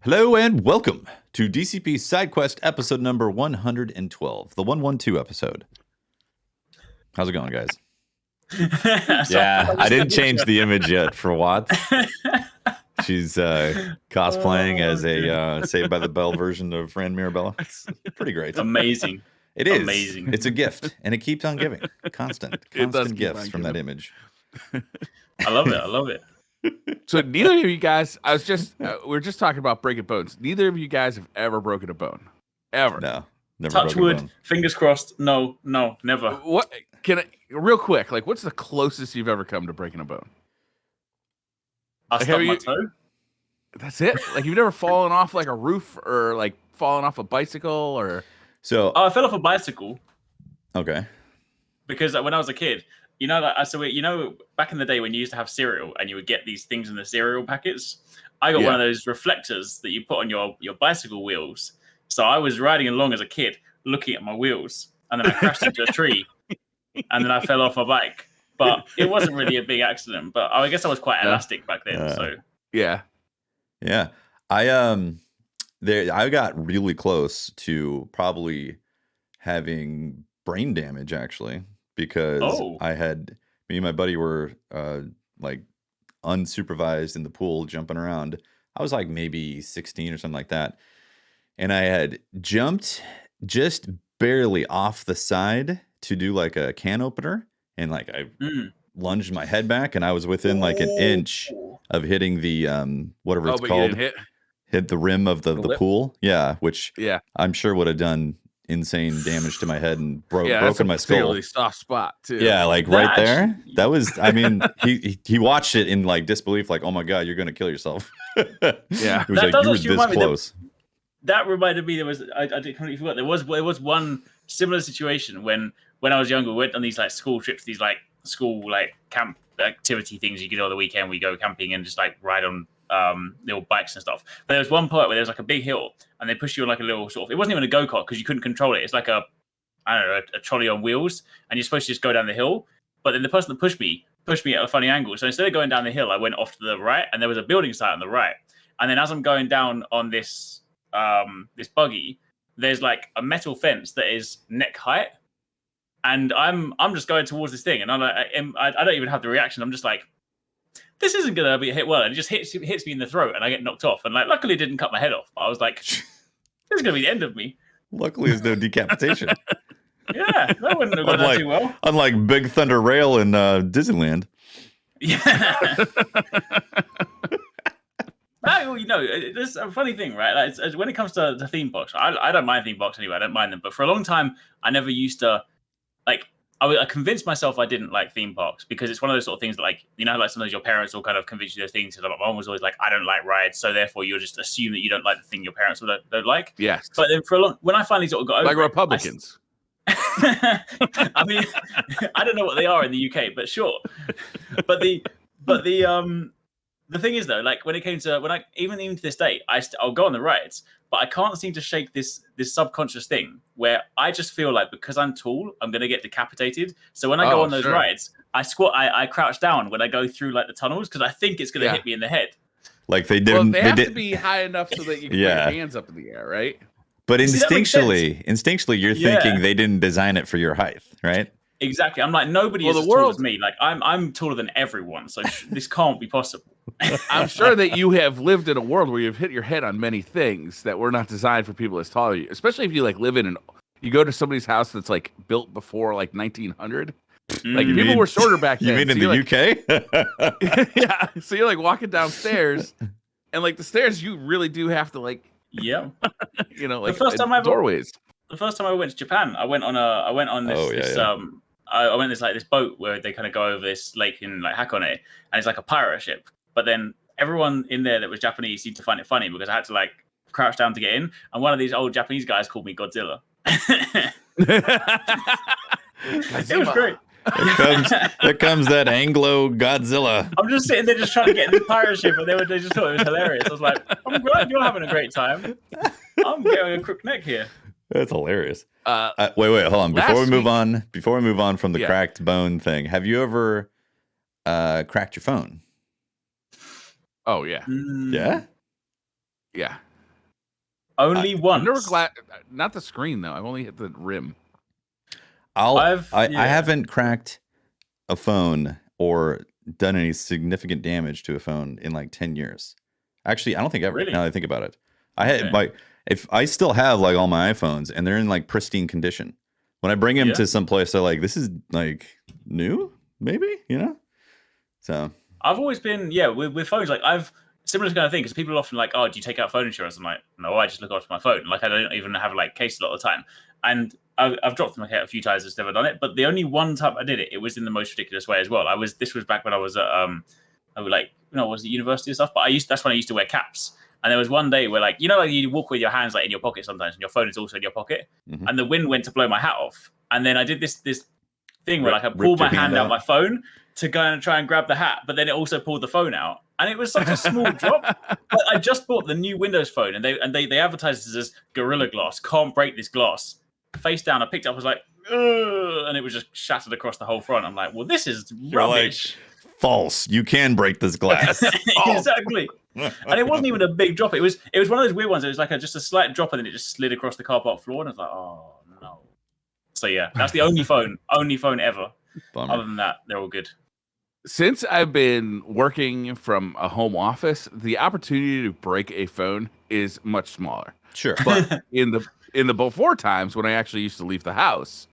Hello and welcome to DCP SideQuest episode number 112, the 112 episode. How's it going, guys? Yeah, I didn't change the image yet for Watts. She's cosplaying as a Saved by the Bell version of Fran Mirabella. It's pretty great. Amazing. It is. Amazing. It's a gift, and it keeps on giving. Constant gifts from that image. I love it. I love it. So neither of you guys, we were just talking about breaking bones. Neither of you guys have ever broken a bone, ever. No, never. Touch wood. Fingers crossed. No, never. What real quick? Like, what's the closest you've ever come to breaking a bone? I stubbed my toe. That's it. Like, you've never fallen off like a roof or like fallen off a bicycle or. So. Oh, I fell off a bicycle. Okay. Because when I was a kid. Back in the day when you used to have cereal and you would get these things in the cereal packets, I got one of those reflectors that you put on your bicycle wheels. So I was riding along as a kid, looking at my wheels, and then I crashed into a tree, and then I fell off my bike. But it wasn't really a big accident. But I guess I was quite elastic back then. So yeah. I got really close to probably having brain damage actually. Because me and my buddy were like unsupervised in the pool jumping around. I was like maybe 16 or something like that. And I had jumped just barely off the side to do like a can opener. And like I lunged my head back and I was within like an inch of hitting the whatever it's called. Hit the rim of the pool. Yeah, which I'm sure would have done insane damage to my head and broken my skull. Really soft spot too. Yeah, like right there. That was. I mean, he watched it in like disbelief, like, "Oh my god, you're gonna kill yourself." Yeah, he was like, "You were this close." That reminded me. I completely forgot. There was one similar situation when I was younger. We went on these like school trips, these like school like camp activity things you could do on the weekend. We go camping and just like ride on little bikes and stuff. But there was one part where there was like a big hill and they pushed you on like a little sort of, it wasn't even a go-kart because you couldn't control it. It's like a trolley on wheels and you're supposed to just go down the hill. But then the person that pushed me at a funny angle. So instead of going down the hill, I went off to the right and there was a building site on the right. And then as I'm going down on this buggy, there's like a metal fence that is neck height. And I'm just going towards this thing and I don't even have the reaction. I'm just like, this isn't going to be hit well. And it just hits me in the throat and I get knocked off. And like, luckily it didn't cut my head off. But I was like, this is going to be the end of me. Luckily there's no decapitation. Yeah, that wouldn't have gone that too well. Unlike Big Thunder Rail in Disneyland. Yeah. There's a funny thing, right? Like, when it comes to theme parks, I don't mind theme parks anyway. I don't mind them. But for a long time, I never used to, like, I convinced myself I didn't like theme parks because it's one of those sort of things that, like, you know, like sometimes your parents will kind of convince you those things. So my mom was always like, I don't like rides, so therefore you'll just assume that you don't like the thing your parents don't like. Yes. But then when I finally sort of got over like Republicans. I mean, I don't know what they are in the UK, but sure. But the thing is though, like when it came to even to this day, I'll go on the rides, but I can't seem to shake this subconscious thing where I just feel like because I'm tall, I'm gonna get decapitated. So when I go on those rides, I squat, I crouch down when I go through like the tunnels because I think it's gonna hit me in the head. Like they didn't. Well, they have to be high enough so that you can put your hands up in the air, right? But instinctually, you're thinking they didn't design it for your height, right? Exactly. I'm like, nobody is as tall as me. Like I'm taller than everyone, so this can't be possible. I'm sure that you have lived in a world where you've hit your head on many things that were not designed for people as tall as you. Especially if you like live you go to somebody's house that's like built before like 1900. Like people were shorter back then. You mean in the UK? Yeah. So you're like walking downstairs, and like the stairs, you really do have to like. Yeah. You know, like the first time doorways. The first time I went to Japan, I went on this boat where they kind of go over this lake in like Hakone, and it's like a pirate ship. But then everyone in there that was Japanese seemed to find it funny because I had to like crouch down to get in, and one of these old Japanese guys called me Godzilla. It was great. There comes that Anglo Godzilla. I'm just sitting there just trying to get in the pirate ship, and they just thought it was hilarious. I was like, I'm glad you're having a great time. I'm getting a crook neck here. That's hilarious. Wait, hold on. Before we move on from the cracked bone thing, have you ever cracked your phone? Oh yeah. Yeah? Yeah. Only once. Not the screen though. I've only hit the rim. I haven't cracked a phone or done any significant damage to a phone in like 10 years. Actually, I don't think ever. Really? Now that I think about it, I had like if I still have like all my iPhones and they're in like pristine condition. When I bring them to some place, they're like, "This is like new, maybe," you know. So I've always been with phones. Like I've similar kind of thing because people are often like, "Oh, do you take out phone insurance?" I'm like, "No, I just look after my phone." Like I don't even have like case a lot of the time, and I've dropped them a few times. Just never done it. But the only one time I did it, it was in the most ridiculous way as well. This was back when I was at I was like was at university and stuff. But that's when I used to wear caps. And there was one day where like you walk with your hands like in your pocket sometimes, and your phone is also in your pocket. Mm-hmm. And the wind went to blow my hat off, and then I did this thing where like I pulled my hand out my phone to go and try and grab the hat, but then it also pulled the phone out, and it was such a small drop. But I just bought the new Windows Phone, and they advertised this as Gorilla Glass, can't break this glass. Face down, I picked it up, I was like, ugh, and it was just shattered across the whole front. I'm like, well, this is rubbish. Like, false. You can break this glass. Exactly. And it wasn't even a big drop. It was one of those weird ones. It was like just a slight drop, and then it just slid across the car park floor, and I was like, oh no. So yeah, that's the only phone ever. Bummer. Other than that, they're all good. Since I've been working from a home office, the opportunity to break a phone is much smaller. Sure. But in the before times when I actually used to leave the house,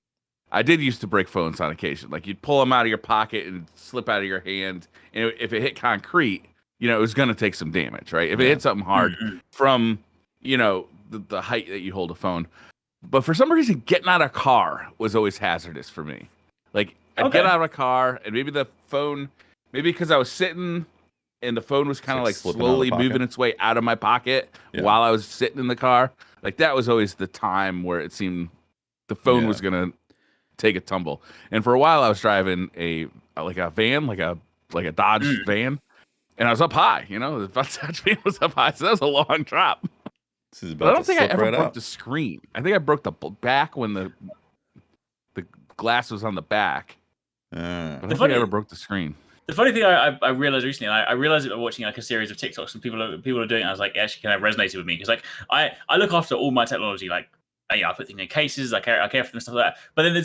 I did used to break phones on occasion. Like you'd pull them out of your pocket and slip out of your hand, and if it hit concrete, it was going to take some damage, right? If it hit something hard from, the height that you hold a phone. But for some reason, getting out of a car was always hazardous for me. Like I'd get out of a car, and maybe because I was sitting and the phone was kind of like slowly moving its way out of my pocket while I was sitting in the car. Like that was always the time where it seemed the phone was going to take a tumble. And for a while I was driving a van, like a Dodge van, and I was up high, the Dodge van was up high. So that was a long drop. But I don't think I ever broke the screen. I think I broke the back when the glass was on the back. I don't think I ever broke the screen. The funny thing I realized recently, and I realized it by watching like a series of TikToks and people are doing it. I was like, actually, kind of resonated with me because like I look after all my technology. Like, I put things in cases. I care for them and stuff like that. But then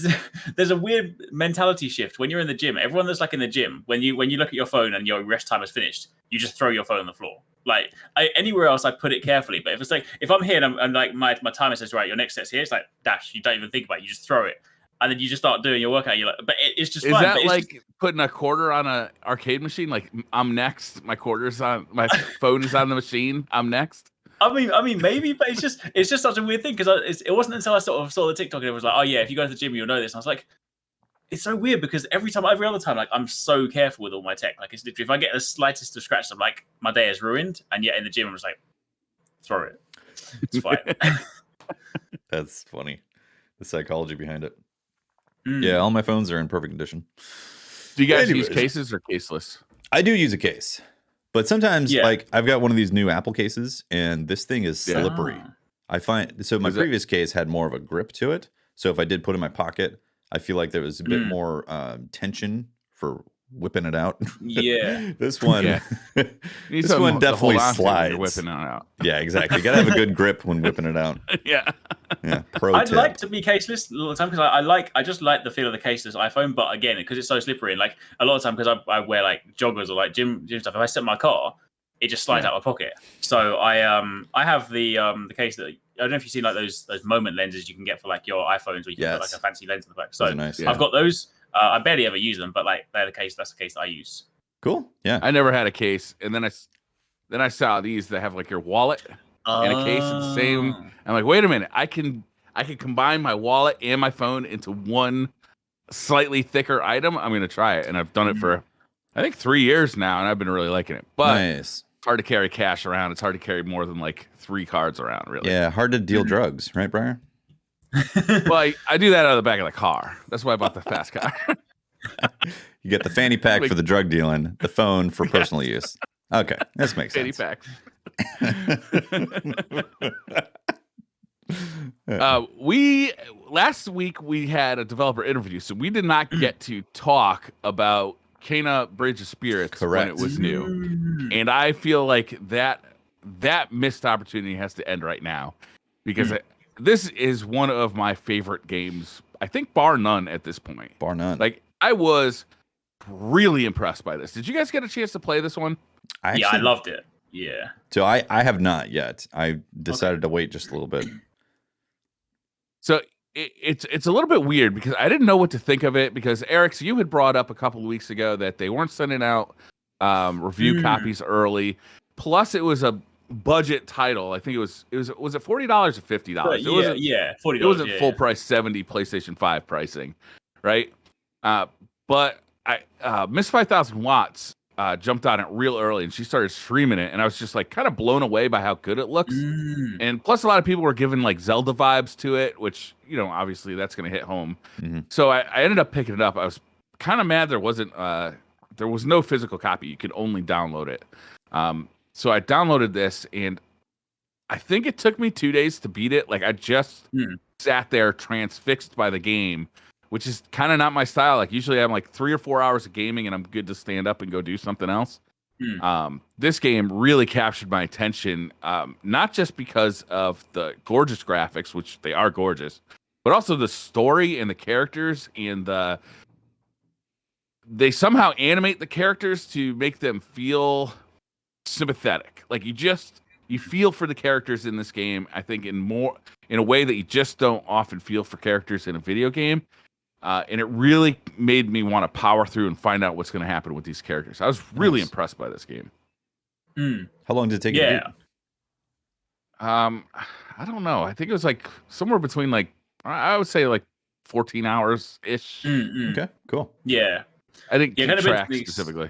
there's a weird mentality shift when you're in the gym. Everyone that's like in the gym, when you look at your phone and your rest time is finished, you just throw your phone on the floor. Like anywhere else, I put it carefully. But if I'm here and I'm like my timer says, right, your next set's here, it's like dash. You don't even think about it. You just throw it. And then you just start doing your workout. You're like, but it's just fun. Is that like putting a quarter on an arcade machine? Like I'm next. My phone is on the machine. I'm next. I mean, maybe, but it's just such a weird thing because it wasn't until I sort of saw the TikTok and it was like, oh yeah, if you go to the gym, you'll know this. And I was like, it's so weird because every other time, like I'm so careful with all my tech. Like it's literally if I get the slightest of scratch, I'm like, my day is ruined. And yet in the gym, I'm just like, throw it. It's fine. That's funny. The psychology behind it. Yeah, all my phones are in perfect condition. Do you guys use cases or caseless? I do use a case, but sometimes like I've got one of these new Apple cases, and this thing is slippery. I find so my previous case had more of a grip to it. So if I did put it in my pocket, I feel like there was a bit more tension for whipping it out. Yeah, this one, this one definitely slides. Whipping it out. Yeah, exactly. You gotta have a good grip when whipping it out. Yeah. Pro I'd tip. like to be caseless a lot of the time because I just like the feel of the caseless iPhone. But again, because it's so slippery, and like a lot of time because I wear like joggers or like gym stuff. If I sit in my car, it just slides out of my pocket. So I have the case that I don't know if you've seen like those moment lenses you can get for like your iPhones where you can put like a fancy lens in the back. So nice, I've got those. I barely ever use them, but like that's the case that I use. Cool. Yeah. I never had a case, and then I saw these that have like your wallet and a case at the same. I'm like, wait a minute, I can combine my wallet and my phone into one slightly thicker item. I'm gonna try it, and I've done it for I think 3 years now, and I've been really liking it. But it's hard to carry cash around. It's hard to carry more than like 3 cards around, really. Yeah, hard to deal drugs, right, Briar? Well, I do that out of the back of the car. That's why I bought the fast car. You get the fanny pack for the drug dealing, the phone for personal use. Okay, this makes sense. Fanny pack. Last week we had a developer interview, so we did not get to talk about Kena Bridge of Spirits when it was new, and I feel like that that missed opportunity has to end right now, because this is one of my favorite games, I think, bar none at this point. Bar none. Like, I was really impressed by this. Did you guys get a chance to play this one? I loved it. Yeah. So I have not yet. I decided to wait just a little bit. So it's a little bit weird because I didn't know what to think of it, because Eric, you had brought up a couple of weeks ago that they weren't sending out review copies early. Plus, it was a budget title. I think was it $40 or $50? $40. It wasn't full price 70 PlayStation 5 pricing, right? But Miss 5000 Watts jumped on it real early, and she started streaming it, and I was just like kind of blown away by how good it looks. And plus, a lot of people were giving like Zelda vibes to it, which, you know, obviously that's going to hit home. So I ended up picking it up. I was kind of mad there was no physical copy. You could only download it. So I downloaded this, and I think it took me 2 days to beat it. Like, I just sat there transfixed by the game, which is kind of not my style. Like, usually I'm like 3 or 4 hours of gaming and I'm good to stand up and go do something else. This game really captured my attention, not just because of the gorgeous graphics, which they are gorgeous, but also the story and the characters, and they somehow animate the characters to make them feel sympathetic. Like, you feel for the characters in this game, I think, in a way that you just don't often feel for characters in a video game. And it really made me want to power through and find out what's going to happen with these characters. I was really impressed by this game. How long did it take you to beat? I don't know. I think it was like somewhere between, like, I would say like 14 hours ish. Okay, cool. Yeah, I didn't keep track specifically.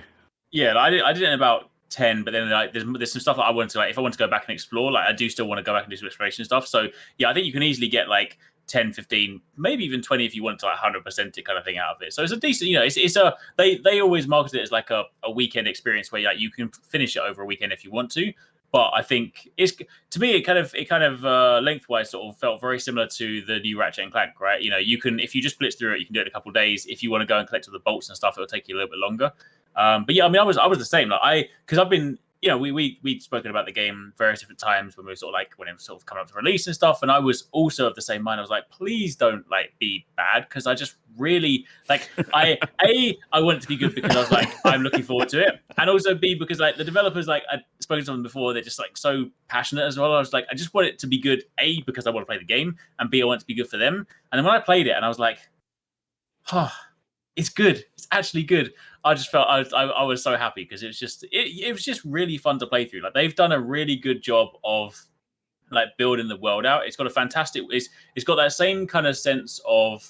Yeah, I did it in about 10, but then like there's some stuff that I want to, like, if I want to go back and explore, like, I do still want to go back and do some exploration stuff. So yeah, I think you can easily get like 10, 15, maybe even 20 if you want to, like, 100% it kind of thing out of it. So it's a decent, you know, they always market it as like a weekend experience where, like, you can finish it over a weekend if you want to. But I think to me, it kind of lengthwise sort of felt very similar to the new Ratchet and Clank, right? You know, you can, if you just blitz through it, you can do it in a couple of days. If you want to go and collect all the bolts and stuff, it'll take you a little bit longer. But yeah, I mean, I was the same. Like, because I've been, you know, we'd spoken about the game various different times when we were sort of like, when it was sort of coming up to release and stuff. And I was also of the same mind. I was like, please don't, like, be bad, because I just really, like, I want it to be good because I was like, I'm looking forward to it. And also B, because, like, the developers, like, I'd spoken to them before, they're just, like, so passionate as well. I was like, I just want it to be good, A, because I want to play the game, and B, I want it to be good for them. And then when I played it, and I was like, it's good. It's actually good. I just felt I was so happy, because it was just really fun to play through. Like, they've done a really good job of, like, building the world out. It's got a fantastic. It's got that same kind of sense of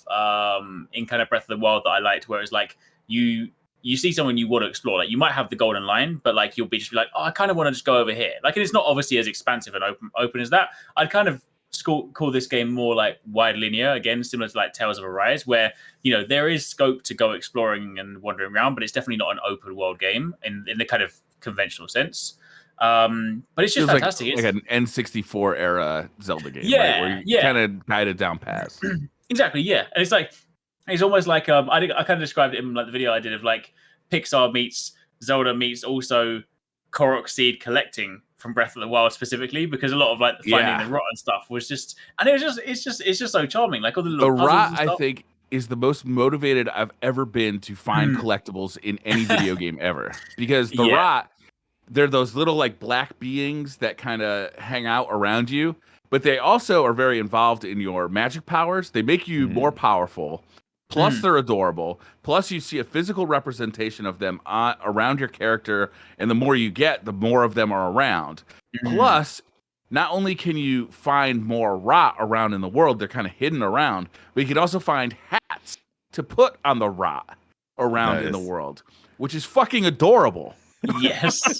in kind of Breath of the Wild that I liked, where it's like you see someone you want to explore. Like, you might have the golden line, but like you'll just be like, oh, I kind of want to just go over here. Like, and it's not obviously as expansive and open as that. I'd kind of call this game more like wide linear, again, similar to like Tales of Arise, where, you know, there is scope to go exploring and wandering around, but it's definitely not an open world game in the kind of conventional sense. But it's just fantastic. Like an N64 era Zelda game, right? Where you kind of guided down paths. Exactly, yeah. And it's almost like I kind of described it in, like, the video I did of, like, Pixar meets Zelda meets also Korok seed collecting from Breath of the Wild specifically, because a lot of, like, the finding the rot and stuff was just, and it's just so charming. Like, all the little rot, I think, is the most motivated I've ever been to find collectibles in any video game ever, because the rot, they're those little, like, black beings that kind of hang out around you, but they also are very involved in your magic powers. They make you more powerful. Plus, they're adorable. Plus, you see a physical representation of them around your character, and the more you get, the more of them are around. Plus, not only can you find more rot around in the world, they're kind of hidden around, but you can also find hats to put on the rot around in the world, which is fucking adorable. Yes.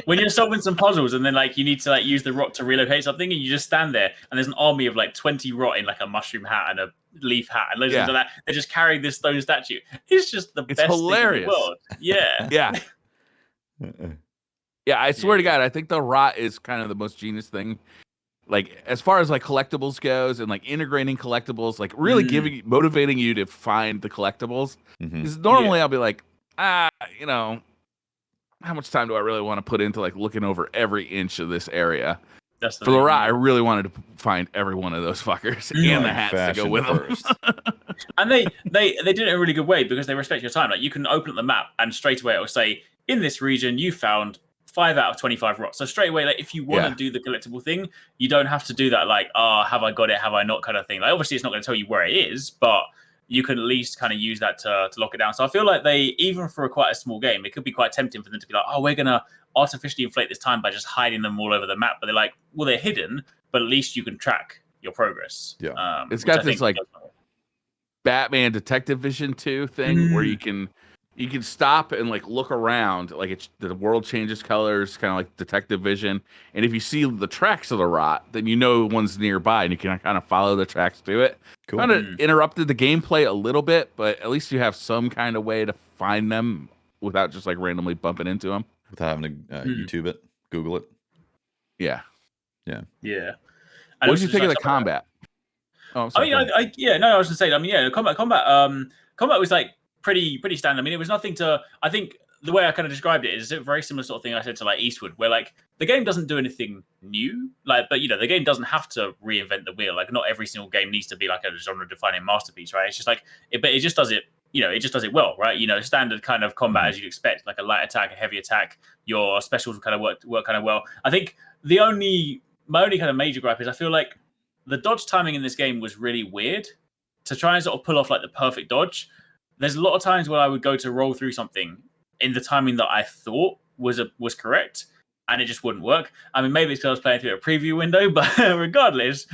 When you're solving some puzzles and then, like, you need to, like, use the rot to relocate something, and you just stand there and there's an army of, like, 20 rot in, like, a mushroom hat and a leaf hat and loads of that. They're just carrying this stone statue. It's just the best hilarious thing in the world. Yeah. Yeah, I swear to God, I think the rot is kind of the most genius thing. Like, as far as, like, collectibles goes, and, like, integrating collectibles, like, really motivating you to find the collectibles. Because normally I'll be like, you know, how much time do I really want to put into like looking over every inch of this area? That's the For the thing, rot, yeah. I really wanted to find every one of those fuckers and the hats to go with them. And they did it in a really good way because they respect your time. Like you can open up the map and straight away it will say, in this region, you found 5 out of 25 rots. So straight away, like if you want to do the collectible thing, you don't have to do that like, have I got it, have I not kind of thing. Like obviously it's not going to tell you where it is, but you can at least kind of use that to lock it down. So I feel like they, even for quite a small game, it could be quite tempting for them to be like, oh, we're going to artificially inflate this time by just hiding them all over the map. But they're like, well, they're hidden, but at least you can track your progress. Yeah. It's got this like Batman detective vision too thing where you can stop and like look around, like the world changes colors, kind of like detective vision. And if you see the tracks of the rot, then you know one's nearby, and you can kind of follow the tracks to it. Cool. Kind of interrupted the gameplay a little bit, but at least you have some kind of way to find them without just like randomly bumping into them. Without having to YouTube it, Google it. Yeah. What did you think of the combat? Oh, I'm sorry, I was going to say, combat was like pretty standard. I mean, it was nothing to. I think the way I kind of described it is a very similar sort of thing I said to like Eastwood, where like the game doesn't do anything new, like, but the game doesn't have to reinvent the wheel. Like, not every single game needs to be like a genre-defining masterpiece, right? It's just like, but it just does it. It just does it well, right? Standard kind of combat as you'd expect, like a light attack, a heavy attack. Your specials kind of work kind of well. I think my only kind of major gripe is I feel like the dodge timing in this game was really weird. To try and sort of pull off like the perfect dodge, there's a lot of times where I would go to roll through something in the timing that I thought was correct, and it just wouldn't work. I mean, maybe it's because I was playing through a preview window, but regardless,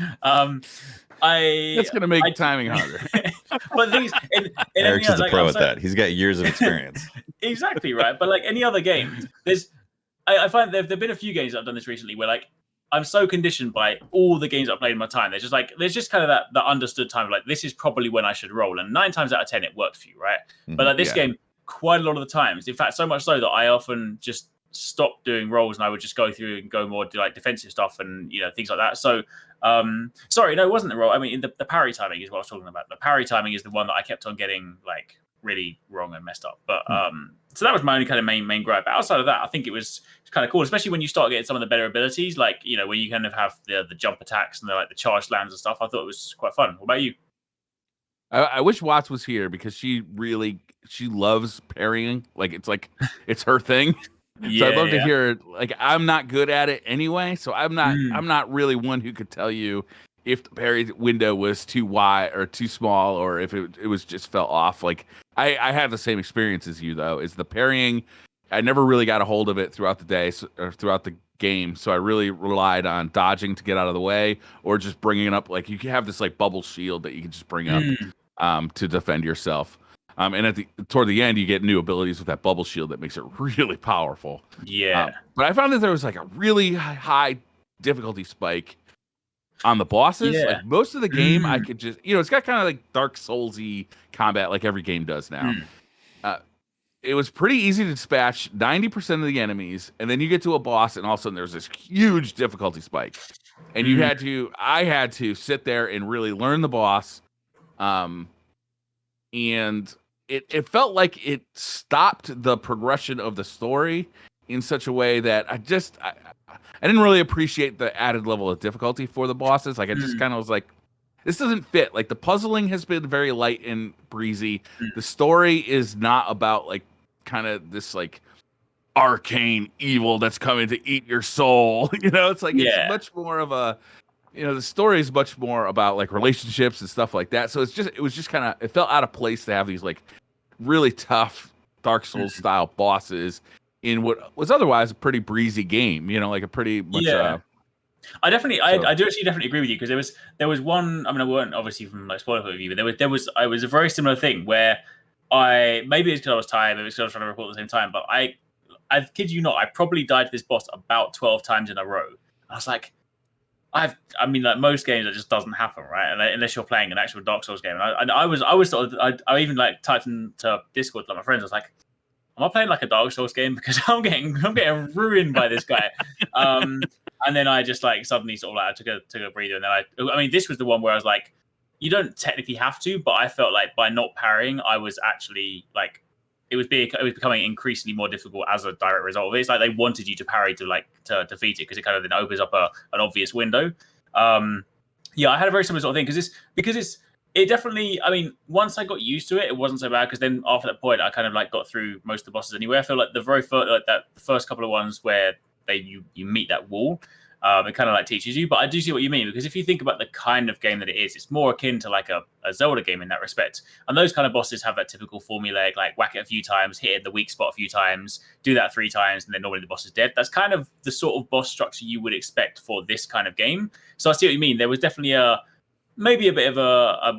it's going to make timing harder. But these, Eric's is a pro at that. He's got years of experience. Exactly right. But like any other game, I find there've been a few games that I've done this recently where like I'm so conditioned by all the games I've played in my time. There's just kind of that understood time of like, this is probably when I should roll. And 9 times out of 10, it works for you, right? But like this game, quite a lot of the times, in fact, so much so that I often just stop doing rolls and I would just go through and go more to like defensive stuff and, things like that. So, sorry, no, it wasn't the roll. I mean, the parry timing is what I was talking about. The parry timing is the one that I kept on getting like really wrong and messed up. But so that was my only kind of main gripe. But outside of that, I think it was kind of cool, especially when you start getting some of the better abilities, like when you kind of have the jump attacks and the charge slams and stuff. I thought it was quite fun. What about you? I wish Watts was here because she loves parrying. Like it's her thing. So I'd love to hear. Like, I'm not good at it anyway, so I'm not really one who could tell you if the parry window was too wide or too small, or if it was just fell off. Like I had the same experience as you though. Is the parrying? I never really got a hold of it throughout the day or throughout the game, so I really relied on dodging to get out of the way or just bringing it up. Like you can have this like bubble shield that you can just bring up to defend yourself. And toward the end, you get new abilities with that bubble shield that makes it really powerful. Yeah. But I found that there was like a really high difficulty spike on the bosses. Yeah. Like most of the game, I could just, it's got kind of like Dark Souls-y combat like every game does now. It was pretty easy to dispatch 90% of the enemies, and then you get to a boss, and all of a sudden there's this huge difficulty spike. And I had to sit there and really learn the boss. And it felt like it stopped the progression of the story in such a way that I didn't really appreciate the added level of difficulty for the bosses. Like I just kind of was like, this doesn't fit. Like the puzzling has been very light and breezy. The story is not about like kind of this like arcane evil that's coming to eat your soul. It's like it's much more of a the story is much more about like relationships and stuff like that. So it was just kind of, it felt out of place to have these like really tough Dark Souls style bosses in what was otherwise a pretty breezy game, like a pretty much. I do actually definitely agree with you, because there was one. I mean, I weren't obviously from like spoiler point of view, but there was a very similar thing where maybe it's because I was tired, maybe it's because I was trying to record at the same time, but I kid you not, I probably died to this boss about 12 times in a row. I was like, like most games, it just doesn't happen, right? And unless you're playing an actual Dark Souls game. And I was sort of, I even like typed into Discord to like my friends. I was like, am I playing like a Dark Souls game? Because I'm getting ruined by this guy. And then I just like suddenly sort of like I took a breather, and then this was the one where I was like, you don't technically have to, but I felt like by not parrying, I was actually like becoming increasingly more difficult as a direct result of it. It's like they wanted you to parry to defeat it, because it kind of then opens up an obvious window. Yeah, I had a very similar sort of thing because it definitely. I mean, once I got used to it, it wasn't so bad, because then after that point, I kind of like got through most of the bosses anyway. I feel like the first couple of ones where you meet that wall, it kind of like teaches you. But I do see what you mean, because if you think about the kind of game that it is, it's more akin to like a Zelda game in that respect. And those kind of bosses have that typical formulaic, like whack it a few times, hit it in the weak spot a few times, do that 3 times, and then normally the boss is dead. That's kind of the sort of boss structure you would expect for this kind of game. So I see what you mean. There was definitely maybe a bit of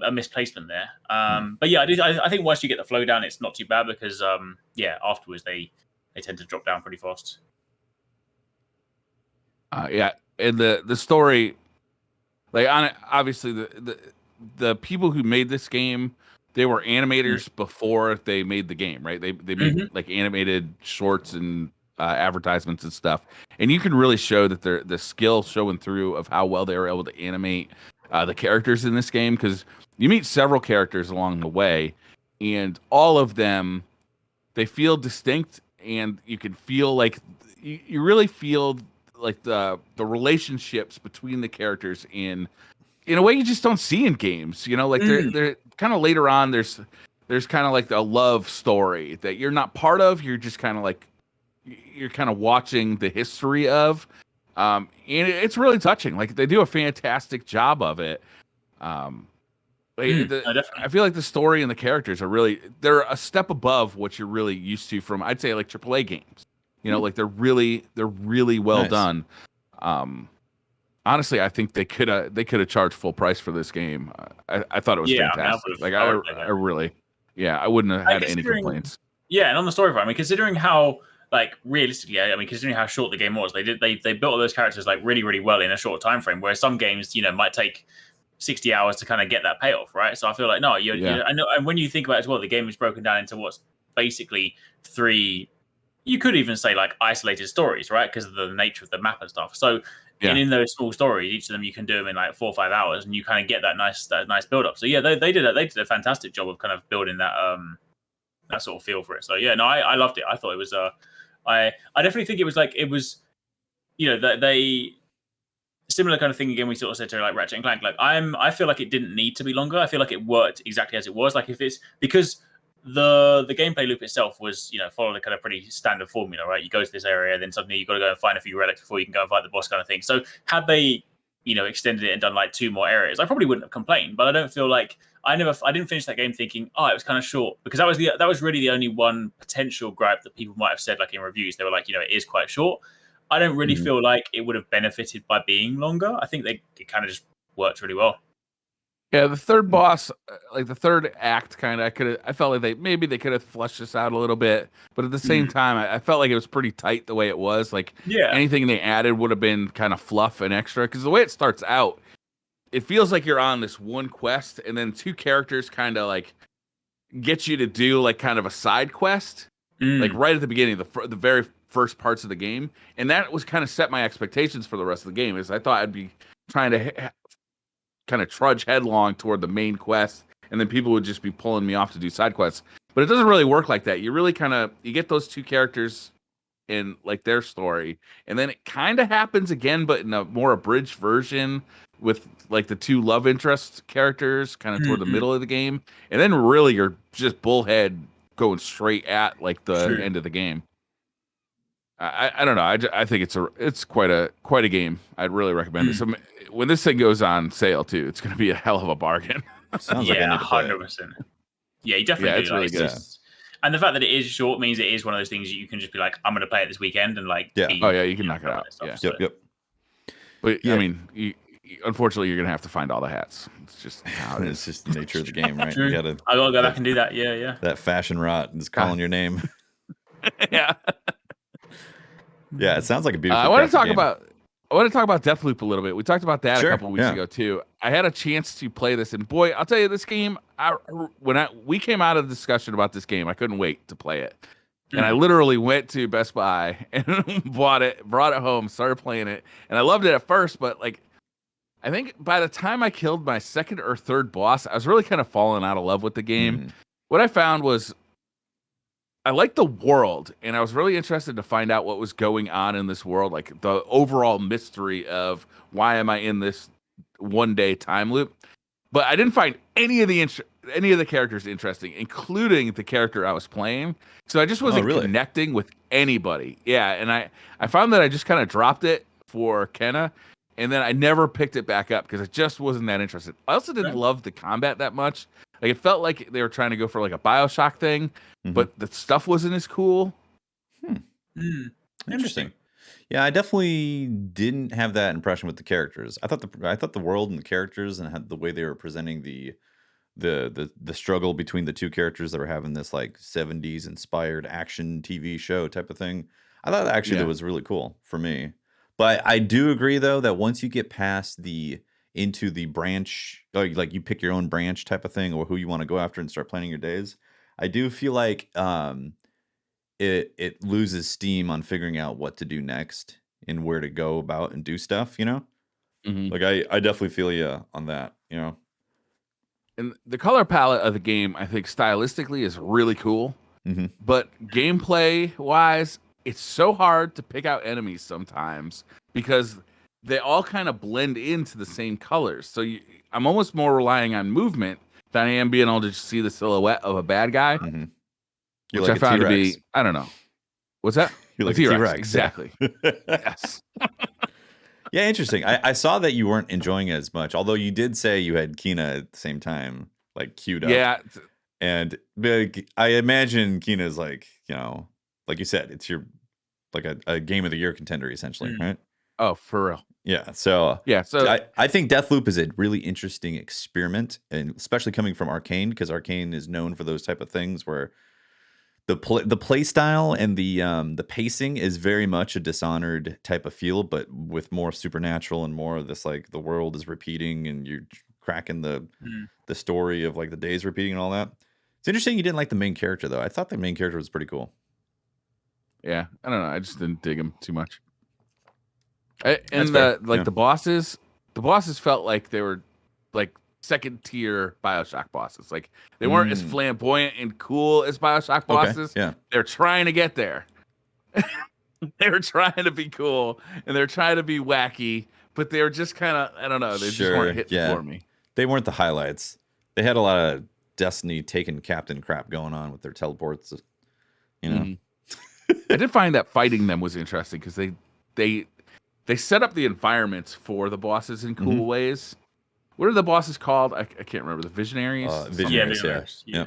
a misplacement there. But yeah, I think once you get the flow down, it's not too bad, because afterwards they tend to drop down pretty fast. Yeah, and the story, like obviously the people who made this game, they were animators before they made the game, right? They made like animated shorts and advertisements and stuff, and you can really show that the skill showing through of how well they were able to animate the characters in this game, because you meet several characters along the way, and all of them, they feel distinct, and you can feel like you really feel like the relationships between the characters in a way you just don't see in games. You know, like they're kind of later on. There's kind of like a love story that you're not part of. You're just kind of like you're kind of watching the history of, and it's really touching. Like they do a fantastic job of it. I feel like the story and the characters they're a step above what you're really used to from, I'd say, like AAA games. You know, like they're really well done. Honestly, I think they could have charged full price for this game. I thought it was fantastic. I really, I wouldn't have had any complaints. Yeah, and on the story front, I mean, considering how like realistically, I mean, considering how short the game was, they built all those characters like really, really well in a short time frame. Whereas some games, might take 60 hours to kind of get that payoff, right? So I feel like I know, and when you think about it as well, the game is broken down into what's basically 3. You could even say like isolated stories, right? Because of the nature of the map and stuff. So in those small stories, each of them you can do them in like 4 or 5 hours, and you kind of get that nice build up. So yeah, they did a fantastic job of kind of building that sort of feel for it. So yeah, no, I loved it. I thought it was I definitely think it was they similar kind of thing again. We sort of said to like Ratchet and Clank. Like I feel like it didn't need to be longer. I feel like it worked exactly as it was. Like if it's because the gameplay loop itself was, followed a kind of pretty standard formula, right? You go to this area, then suddenly you've got to go and find a few relics before you can go and fight the boss kind of thing. So had they, extended it and done like 2 more areas, I probably wouldn't have complained. But I don't feel like I didn't finish that game thinking, oh, it was kind of short, because that was really the only one potential gripe that people might have said like in reviews. They were like, it is quite short. I don't really feel like it would have benefited by being longer. I think it kind of just worked really well. Yeah, the third boss, like the third act, kind of, I felt like they could have fleshed this out a little bit, but at the same time, I felt like it was pretty tight the way it was. Like, anything they added would have been kind of fluff and extra, because the way it starts out, it feels like you're on this one quest, and then 2 characters kind of like get you to do like kind of a side quest, like right at the beginning, the very first parts of the game, and that was kind of set my expectations for the rest of the game. Is I thought I'd be trying to kind of trudge headlong toward the main quest, and then people would just be pulling me off to do side quests. But it doesn't really work like that. You really you get those 2 characters in like their story, and then it kind of happens again, but in a more abridged version with like the 2 love interest characters kind of toward the middle of the game, and then really you're just bullhead going straight at like the end of the game. I don't know. I think it's quite a game. I'd really recommend this. When this thing goes on sale too, it's going to be a hell of a bargain. Sounds like I need to play 100%. Yeah, you definitely do. It's really good. And the fact that it is short means it is one of those things you can just be like, I'm going to play it this weekend, and like, you can knock it out. Stuff, yep. But I mean, unfortunately, you're going to have to find all the hats. It's just how it is. It's just the nature of the game, right? True. I got to go back and do that. Yeah. That fashion rot is calling your name. Yeah. Yeah, it sounds like a beautiful. I want to talk about Deathloop a little bit. We talked about that a couple weeks yeah. ago too. I had a chance to play this, and boy, I'll tell you, this game. We came out of the discussion about this game, I couldn't wait to play it, and I literally went to Best Buy and brought it home, started playing it, and I loved it at first, but like, I think by the time I killed my second or third boss, I was really kind of falling out of love with the game. What I found was, I like the world, and I was really interested to find out what was going on in this world, like the overall mystery of why am I in this one day time loop. But I didn't find any of the characters interesting, including the character I was playing. So I just wasn't connecting with anybody. Yeah, and I found that I just kind of dropped it for Kenna, and then I never picked it back up because I just wasn't that interested. I also didn't love the combat that much. Like it felt like they were trying to go for like a BioShock thing, but the stuff wasn't as cool. Interesting. Yeah, I definitely didn't have that impression with the characters. I thought the world and the characters and the way they were presenting the struggle between the two characters that were having this like 70s inspired action TV show type of thing. I thought actually that was really cool for me. But I do agree though that once you get past into the branch, like you pick your own branch type of thing or who you want to go after and start planning your days, I do feel like it loses steam on figuring out what to do next and where to go about and do stuff, you know? Like I definitely feel you on that, you know? And the color palette of the game, I think stylistically is really cool. But gameplay wise, it's so hard to pick out enemies sometimes because they all kind of blend into the same colors. So I'm almost more relying on movement than I am being able to just see the silhouette of a bad guy. You're which like I found to T-Rex. be, I don't know. What's that? You're like a T-Rex. T-Rex. Exactly. Yes. Yeah, interesting. I saw that you weren't enjoying it as much, although you did say you had Kina at the same time, like queued up. Yeah. And I imagine Kina's like, you know, like you said, it's your like a game of the year contender essentially, right? Oh, for real. Yeah. So So I think Deathloop is a really interesting experiment, and especially coming from Arcane, because Arcane is known for those type of things where the play style and the pacing is very much a Dishonored type of feel, but with more supernatural and more of this like the world is repeating and you're cracking the story of like the days repeating and all that. It's interesting you didn't like the main character though. I thought the main character was pretty cool. Yeah, I don't know. I just didn't dig him too much. The bosses felt like they were like second tier BioShock bosses. Like they weren't as flamboyant and cool as BioShock bosses. Yeah. They're trying to get there. They're trying to be cool and they're trying to be wacky, but they were just kind of, I don't know, they just weren't hitting for me. They weren't the highlights. They had a lot of Destiny taken captain crap going on with their teleports, you know. I did find that fighting them was interesting because they set up the environments for the bosses in cool ways. What are the bosses called? I can't remember. The Visionaries? Visionaries, yeah.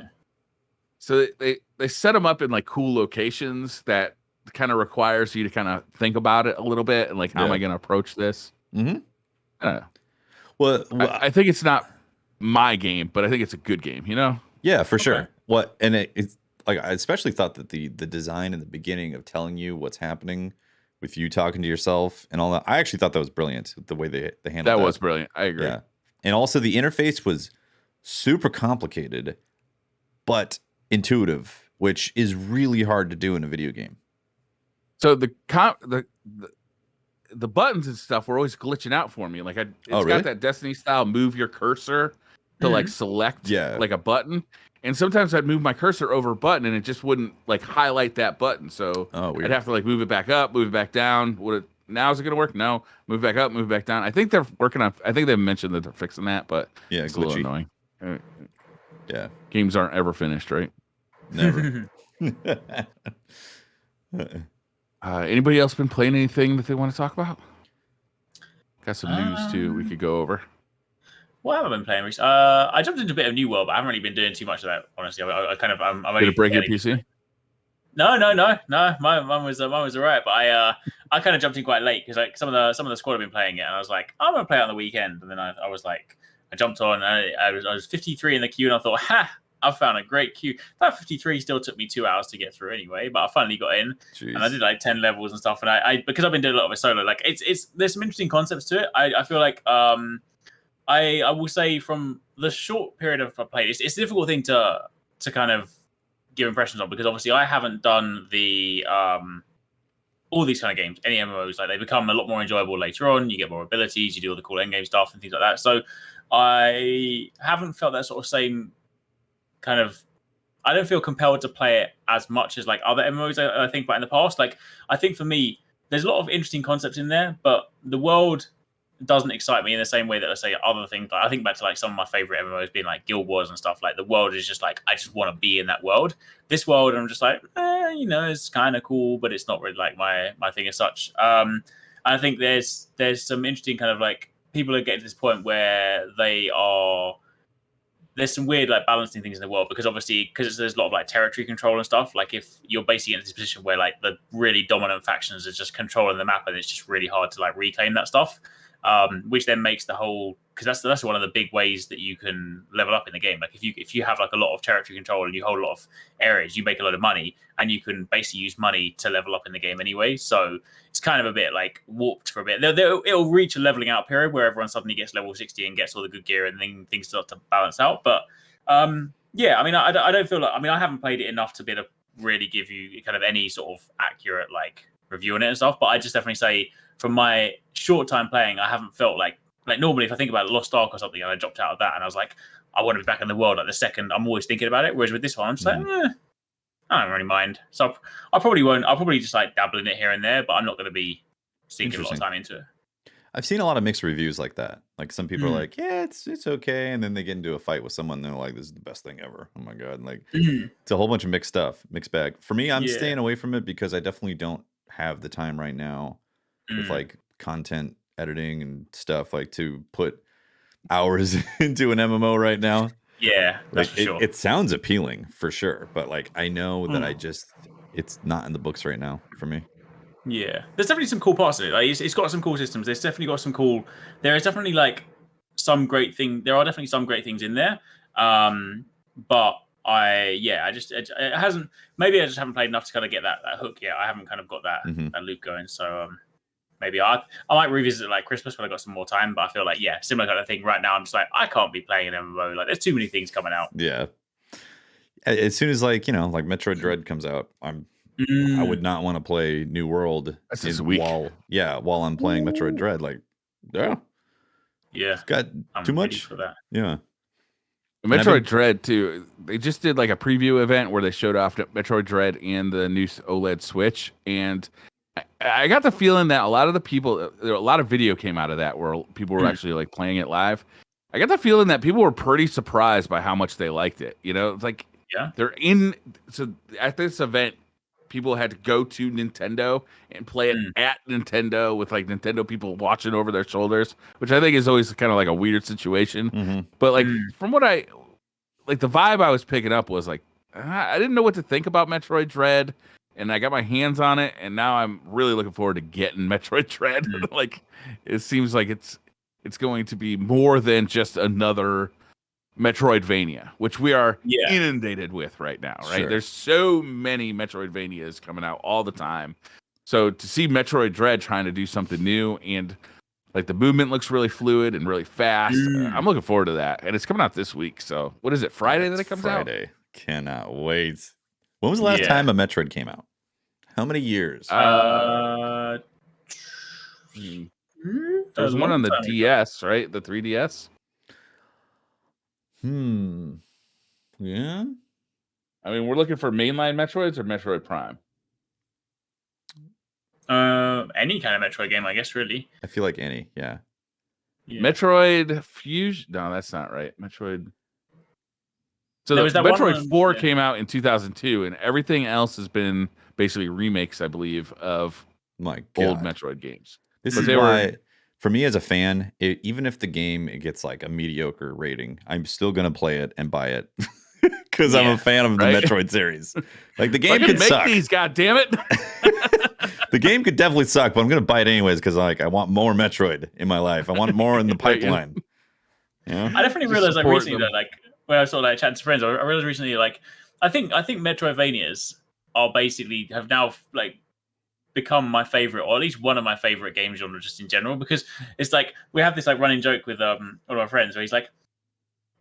So they set them up in like cool locations that kind of requires you to kind of think about it a little bit and like, how am I going to approach this? I don't know. Well, I think it's not my game, but I think it's a good game, you know? Yeah, for sure. And it's like, I especially thought that the design in the beginning of telling you what's happening with you talking to yourself and all that, I actually thought that was brilliant, the way they handled that. That was brilliant. I agree. Yeah. And also the interface was super complicated, but intuitive, which is really hard to do in a video game. So the buttons and stuff were always glitching out for me. Like it's got that Destiny style move your cursor to like select like a button. And sometimes I'd move my cursor over a button and it just wouldn't like highlight that button. So I'd have to like move it back up, move it back down. Now is it going to work? No. Move back up, move back down. I think they're working on. I think they mentioned that they're fixing that, but it's a little annoying. Yeah, games aren't ever finished, right? Never. Anybody else been playing anything that they want to talk about? Got some news too. We could go over. What have I been playing recently? I jumped into a bit of New World, but I haven't really been doing too much of that. Honestly, I'm only. Did it break your PC? No. Mine was alright, but I kind of jumped in quite late because like some of the squad have been playing it, and I was like, I'm gonna play it on the weekend, and then I was like, I jumped on, and I was 53 in the queue, and I thought, I found a great queue. That 53 still took me 2 hours to get through anyway, but I finally got in. Jeez. And I did like 10 levels and stuff, and I because I've been doing a lot of it solo, like it's there's some interesting concepts to it. I feel like I will say from the short period of I played, it's a difficult thing to kind of give impressions on, because obviously I haven't done the all these kind of games, any MMOs, like they become a lot more enjoyable later on. You get more abilities, you do all the cool end game stuff and things like that. So I haven't felt that sort of same kind of I don't feel compelled to play it as much as like other MMOs I think about in the past. Like I think for me, there's a lot of interesting concepts in there, but the world doesn't excite me in the same way that I say other things. Like, I think back to like some of my favorite MMOs being like Guild Wars and stuff. Like the world is just like I just want to be in that world. This world, I'm just like, it's kind of cool, but it's not really like my thing as such. I think there's some interesting kind of like people are getting to this point where there's some weird like balancing things in the world because obviously there's a lot of like territory control and stuff. Like if you're basically in this position where like the really dominant factions are just controlling the map and it's just really hard to like reclaim that stuff. Which then makes the whole because that's one of the big ways that you can level up in the game. Like if you have like a lot of territory control and you hold a lot of areas, you make a lot of money and you can basically use money to level up in the game anyway. So it's kind of a bit like warped for a bit. It'll reach a leveling out period where everyone suddenly gets level 60 and gets all the good gear and then things start to balance out. But yeah, I mean, I don't feel like I haven't played it enough to be able to really give you kind of any sort of accurate like review on it and stuff. But I just definitely say from my short time playing, I haven't felt like normally if I think about Lost Ark or something and I dropped out of that and I was like, I want to be back in the world like the second I'm always thinking about it. Whereas with this one, I'm just like, I don't really mind. So I probably won't. I'll probably just like dabble in it here and there, but I'm not going to be sinking a lot of time into it. I've seen a lot of mixed reviews like that. Like some people are like, yeah, it's okay. And then they get into a fight with someone and they're like, this is the best thing ever. Oh my God. And like it's a whole bunch of mixed stuff, mixed bag. For me, I'm staying away from it because I definitely don't have the time right now with like content editing and stuff like to put hours into an MMO right now. Yeah, that's for sure. It sounds appealing for sure, but like I know that it's not in the books right now for me. Yeah, there's definitely some cool parts of it. Like it's got some cool systems. There's definitely got some cool. There is definitely like some great thing. There are definitely some great things in there. But it hasn't. Maybe I just haven't played enough to kind of get that hook yet. I haven't kind of got that loop going. So maybe I might revisit it like Christmas when I got some more time. But I feel like similar kind of thing. Right now, I'm just like I can't be playing an MMO. Like there's too many things coming out. Yeah. As soon as like Metroid Dread comes out, I would not want to play New World while I'm playing Metroid Dread. Like, it's got too much for that. Yeah. Metroid Dread too. They just did like a preview event where they showed off Metroid Dread and the new OLED Switch, and I got the feeling that a lot of the people, a lot of video came out of that where people were actually like playing it live. I got the feeling that people were pretty surprised by how much they liked it. It's like they're so at this event. People had to go to Nintendo and play it at Nintendo with like Nintendo people watching over their shoulders, which I think is always kind of like a weird situation. But like from what the vibe I was picking up was like, I didn't know what to think about Metroid Dread, and I got my hands on it, and now I'm really looking forward to getting Metroid Dread. Like it seems like it's going to be more than just another Metroidvania, which we are inundated with right now, right? Sure. There's so many Metroidvanias coming out all the time. So to see Metroid Dread trying to do something new and like the movement looks really fluid and really fast, I'm looking forward to that. And it's coming out this week. So what is it, Friday that it comes out? Friday. Cannot wait. When was the last time a Metroid came out? How many years? There's one on the DS, right? The 3DS. Yeah. I mean, we're looking for mainline Metroids or Metroid Prime. Any kind of Metroid game, I guess. Really, I feel like any. Yeah. Metroid Fusion. No, that's not right. Metroid. So there was that Metroid 4 came out in 2002, and everything else has been basically remakes, I believe, of old Metroid games. This is why. For me as a fan, even if the game gets like a mediocre rating, I'm still gonna play it and buy it because I'm a fan of the Metroid series. Like the game could suck. These, God damn it! The game could definitely suck, but I'm gonna buy it anyways because like I want more Metroid in my life. I want more in the pipeline. I definitely realized like recently that like when I saw like chatting to friends, I realized recently like I think Metroidvanias are basically have now like become my favorite, or at least one of my favorite game genre just in general, because it's like we have this like running joke with one of my friends where he's like,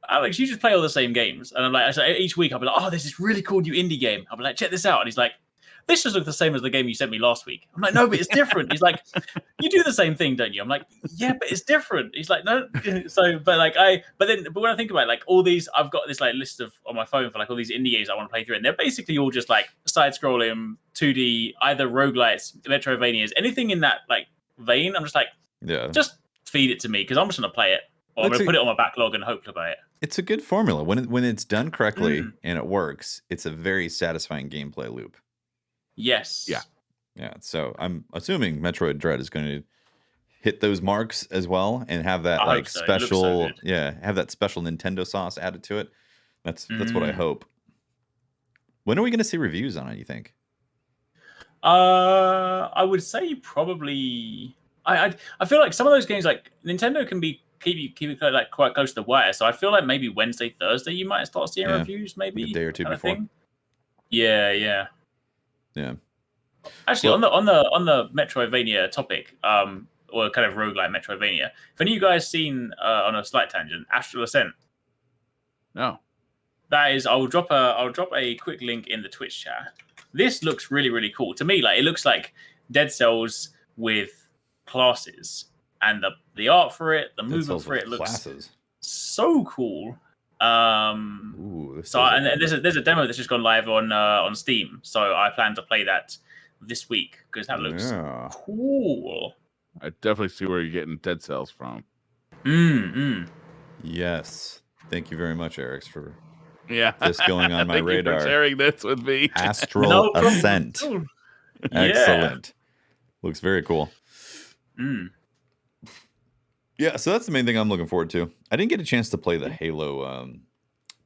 Alex, you just play all the same games, and I'm like, so each week I'll be like, oh, there's this really cool new indie game. I'll be like, check this out, and he's like, this just looks the same as the game you sent me last week. I'm like, no, but it's different. He's like, you do the same thing, don't you? I'm like, yeah, but it's different. He's like, no. So, but when I think about it, like all these, I've got this like list of on my phone for like all these indie games I want to play through, and they're basically all just like side-scrolling 2D, either roguelites, Metroidvanias, anything in that like vein. I'm just like, just feed it to me because I'm just gonna play it, or I'm gonna put it on my backlog and hope to play it. It's a good formula when it's done correctly and it works. It's a very satisfying gameplay loop. Yes. Yeah. So I'm assuming Metroid Dread is going to hit those marks as well and have that like special, have that special Nintendo sauce added to it. That's what I hope. When are we going to see reviews on it, you think? I would say probably. I feel like some of those games, like Nintendo, can keep it like quite close to the wire. So I feel like maybe Wednesday, Thursday, you might start seeing reviews, maybe like a day or two before. Yeah. Actually, well, on the Metroidvania topic, or kind of roguelike Metroidvania, have any of you guys seen on a slight tangent, Astral Ascent? No. That is, I'll drop a quick link in the Twitch chat. This looks really, really cool to me. Like it looks like Dead Cells with classes, and the art for it, the movement for it looks so cool. So there's a demo that's just gone live on Steam. So I plan to play that this week because that looks cool. I definitely see where you're getting Dead Cells from. Yes. Thank you very much, Eric, for this going on my Thank radar. You for sharing this with me. Astral Ascent. Excellent. Looks very cool. Yeah, so that's the main thing I'm looking forward to. I didn't get a chance to play the Halo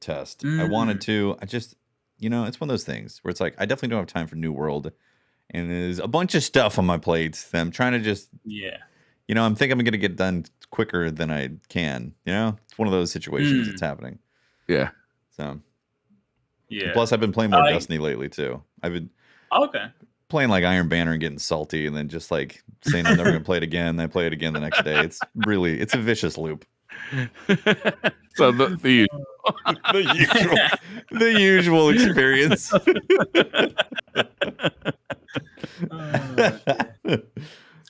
test. I wanted to. I just, it's one of those things where it's like, I definitely don't have time for New World. And there's a bunch of stuff on my plate that I'm trying to just, I'm thinking I'm going to get done quicker than I can. It's one of those situations that's happening. Yeah. So, plus, I've been playing more Destiny lately, too. I've been playing like Iron Banner and getting salty and then just like saying I'm never going to play it again. Then I play it again the next day. It's a vicious loop. So the usual experience.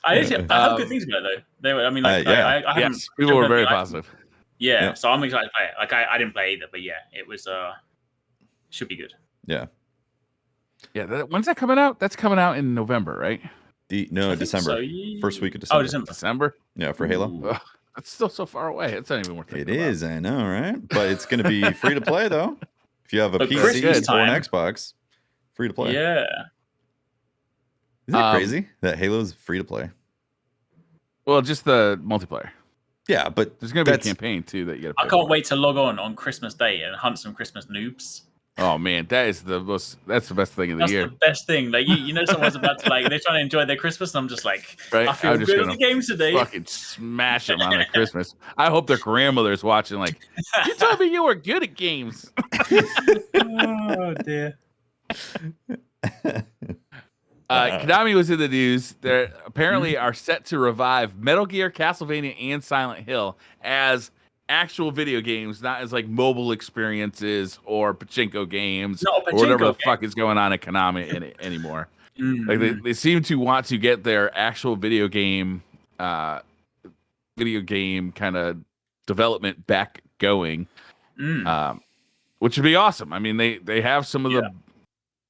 I have good things about it though. people were very positive. So I'm excited to play it. Like I didn't play either, but it was should be good. Yeah. When's that coming out? That's coming out in November, right? December. So. First week of December. December? Yeah, for Halo. That's still so far away. It's not even worth it. It is, I know, right? But it's going to be free to play though. If you have a PC or an Xbox, free to play. Yeah. Isn't it crazy that Halo's free to play? Well, just the multiplayer. Yeah, but there's going to be a campaign too that you got to. I can't wait to log on Christmas Day and hunt some Christmas noobs. Oh man, that's the best thing of the year. That's the best thing. Like someone's about to they're trying to enjoy their Christmas, and I'm just like, I feel good at the game today. Fucking smash them on their Christmas. I hope their grandmother's watching. Like, you told me you were good at games. Oh dear. Konami was in the news. They apparently are set to revive Metal Gear, Castlevania, and Silent Hill as actual video games, not as like mobile experiences or pachinko games or whatever the fuck is going on at Konami anymore. Like they seem to want to get their actual video game kind of development back going, which would be awesome. I mean, they have some of the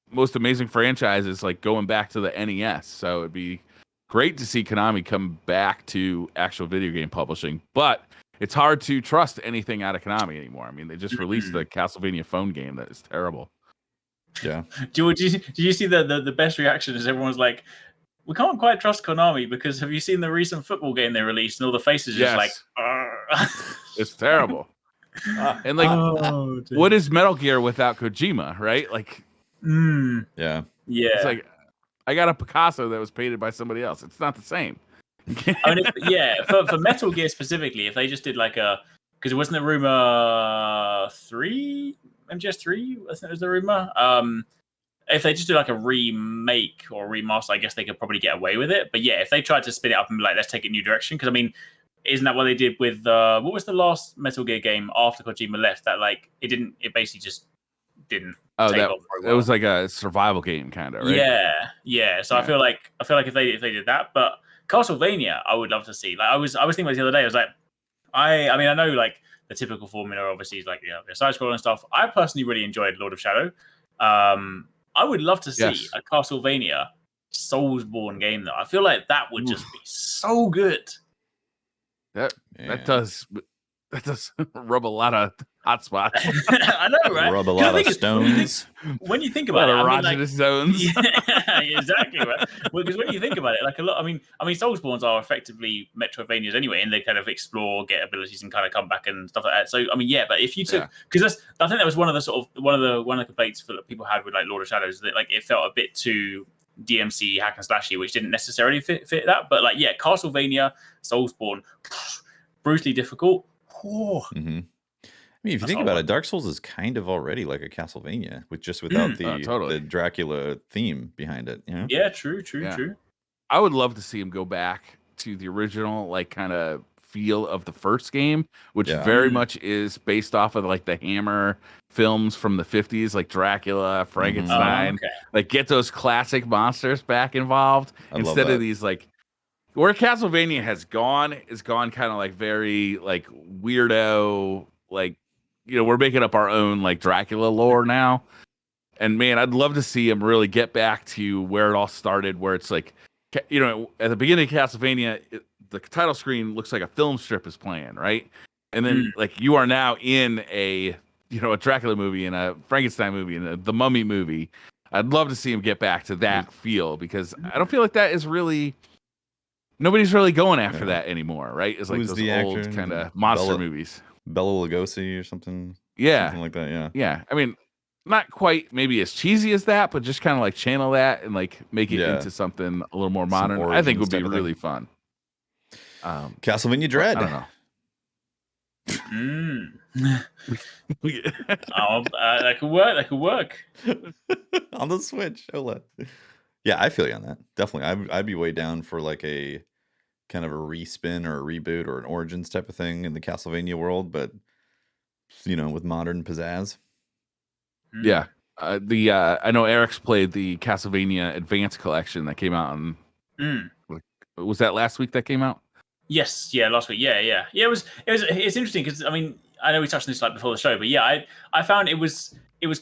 most amazing franchises like going back to the NES, so it'd be great to see Konami come back to actual video game publishing, but it's hard to trust anything out of Konami anymore. I mean, they just released the Castlevania phone game that is terrible. Yeah. Do you see the best reaction is everyone's like, we can't quite trust Konami because have you seen the recent football game they released and all the faces just like, it's terrible. And like, what is Metal Gear without Kojima, right? Like, yeah. It's like, I got a Picasso that was painted by somebody else. It's not the same. I mean, for Metal Gear specifically, if they just did like because it wasn't the rumor 3 MGS3, I think was the rumor. If they just do like a remake or remaster, I guess they could probably get away with it. But if they tried to spin it up and be like, let's take it a new direction, because I mean, isn't that what they did with what was the last Metal Gear game after Kojima left? That like it basically just didn't Oh, take that off very well. it was like a survival game kind of, right? Yeah. So I feel like if they did that, but Castlevania, I would love to see. Like I was thinking about it the other day. I was like, I mean, I know like the typical formula obviously is like side scroll and stuff. I personally really enjoyed Lord of Shadow. I would love to see a Castlevania Soulsborne game though. I feel like that would just be so good. That does rub a lot of hot spots. I know, right? Rub a lot of stones. When you think about it, I mean, like, zones. Yeah, exactly, right? Well, because when you think about it, like a lot, I mean, Soulsborns are effectively Metroidvanias anyway, and they kind of explore, get abilities, and kind of come back and stuff like that. So, I mean, yeah, but if you took, because I think that was one of the complaints that people had with like Lord of Shadows, that like it felt a bit too DMC hack and slashy, which didn't necessarily fit that. But like, yeah, Castlevania, Soulsborne, brutally difficult. Mm-hmm. I mean, if you think about it, Dark Souls is kind of already like a Castlevania, without the Dracula theme behind it. You know? Yeah, true. I would love to see him go back to the original, like, kind of feel of the first game, which very much is based off of like the Hammer films from the 50s, like Dracula, Frankenstein. Like, get those classic monsters back involved instead of these like. Where Castlevania has gone kind of like very like weirdo, like, we're making up our own like Dracula lore now. And man, I'd love to see him really get back to where it all started, where it's like, at the beginning of Castlevania, the title screen looks like a film strip is playing, right? And then like you are now in a Dracula movie and a Frankenstein movie and the Mummy movie. I'd love to see him get back to that feel, because I don't feel like that is really. Nobody's really going after that anymore, right? It's like those old kind of monster movies. Bela Lugosi or something. Yeah. Something like that, yeah. Yeah. I mean, not quite maybe as cheesy as that, but just kind of like channel that and like make it into something a little more modern. I think would be really fun. Castlevania Dread. I don't know. That could work. On the Switch. OLED. Yeah, I feel you on that. Definitely. I'd be way down for like a kind of a respin or a reboot or an Origins type of thing in the Castlevania world, but with modern pizzazz. Yeah. I know Eric's played the Castlevania Advance Collection that came out was that last week that came out? Yes, last week. Yeah. It's interesting because I mean, I know we touched on this like before the show, but yeah, I found it was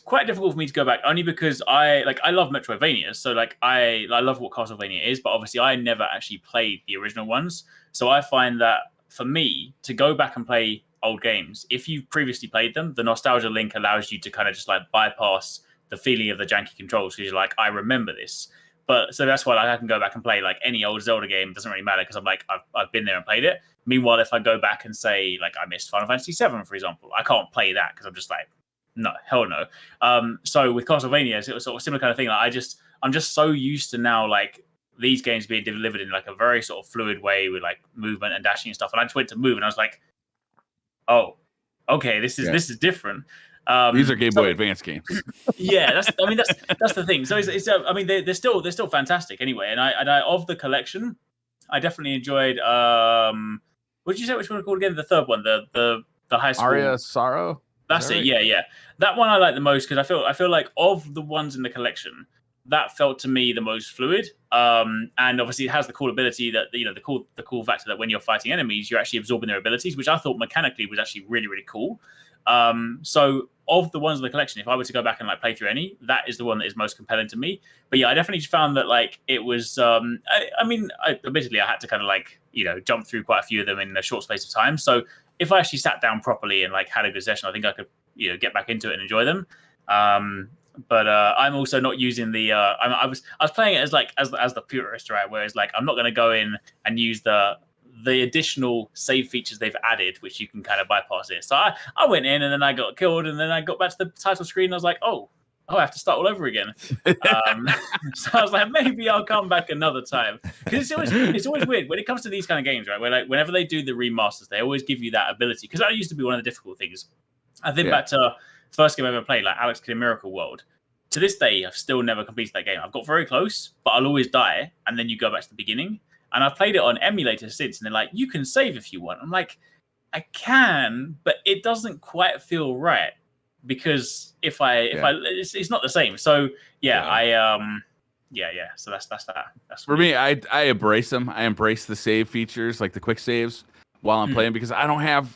quite difficult for me to go back, only because I love Metroidvanias, so like I love what Castlevania is, but obviously I never actually played the original ones. So I find that for me to go back and play old games, if you've previously played them, the nostalgia link allows you to kind of just like bypass the feeling of the janky controls, because you're like, I remember this. But so that's why I can go back and play like any old Zelda game. It doesn't really matter, because I'm like, I've been there and played it. Meanwhile, if I go back and say like I missed Final Fantasy VII, for example, I can't play that because I'm just like, no, hell no. So with Castlevania, it was sort of a similar kind of thing. Like I'm just so used to now like these games being delivered in like a very sort of fluid way with like movement and dashing and stuff. And I just went to move and I was like, oh, okay, this is different. These are Game Boy Advance games. Yeah, that's the thing. So it's I mean they're still fantastic anyway. And I of the collection, I definitely enjoyed. What did you say? Which one called again? The third one, the high school. Aria Sorrow. That's it. Right? Yeah. That one I like the most, because I feel like of the ones in the collection, that felt to me the most fluid. And obviously it has the cool ability that the cool factor that when you're fighting enemies, you're actually absorbing their abilities, which I thought mechanically was actually really, really cool. So of the ones in the collection, if I were to go back and like play through any, that is the one that is most compelling to me. But yeah, I definitely found that like it was. Admittedly, I had to kind of like jump through quite a few of them in a short space of time. So if I actually sat down properly and like had a good session, I think I could get back into it and enjoy them. But I'm also not using the. I was playing it as the purist, right? Whereas like I'm not going to go in and use the additional save features they've added, which you can kind of bypass it. So I went in and then I got killed, and then I got back to the title screen and I was like, oh, I have to start all over again. So I was like, maybe I'll come back another time, because it's always weird when it comes to these kind of games, right? Where like whenever they do the remasters, they always give you that ability, because that used to be one of the difficult things. I think back to first game I ever played, like Alex Kidd in Miracle World. To this day, I've still never completed that game. I've got very close, but I'll always die, and then you go back to the beginning. And I've played it on emulators since, and they're like, you can save if you want. I'm like, I can, but it doesn't quite feel right. because if I it's not the same. So So that's that. That's for me. I embrace them. I embrace the save features, like the quick saves, while I'm playing, because I don't have.